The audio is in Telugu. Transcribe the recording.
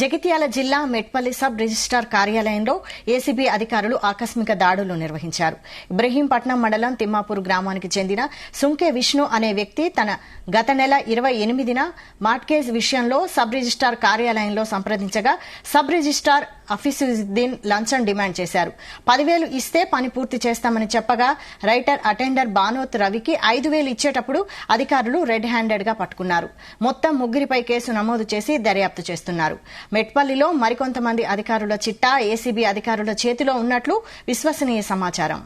జగిత్యాల జిల్లా మెట్పల్లి సబ్ రిజిస్టార్ కార్యాలయంలో ఏసీబీ అధికారులు ఆకస్మిక దాడులు నిర్వహించారు. ఇబ్రహీంపట్నం మండలం తిమ్మాపూర్ గ్రామానికి చెందిన సుంకే విష్ణు అనే వ్యక్తి తన గత నెల 28న మార్ట్గేజ్ విషయంలో సబ్ రిజిస్టార్ కార్యాలయంలో సంప్రదించగా సబ్ రిజిస్టార్ అఫీసుద్దీన్ లంచం డిమాండ్ చేశారు. 10,000 ఇస్తే పని పూర్తి చేస్తామని చెప్పగా రైటర్ అటెండర్ బానోత్ రవికి 5,000 ఇచ్చేటప్పుడు అధికారులు రెడ్ హ్యాండెడ్ గా పట్టుకున్నారు. మొత్తం ముగ్గురిపై కేసు నమోదు చేసి దర్యాప్తు చేస్తున్నారు. మెట్పల్లిలో మరికొంతమంది అధికారుల చిట్టా ఏసీబీ అధికారుల చేతిలో ఉన్నట్లు విశ్వసనీయ సమాచారం.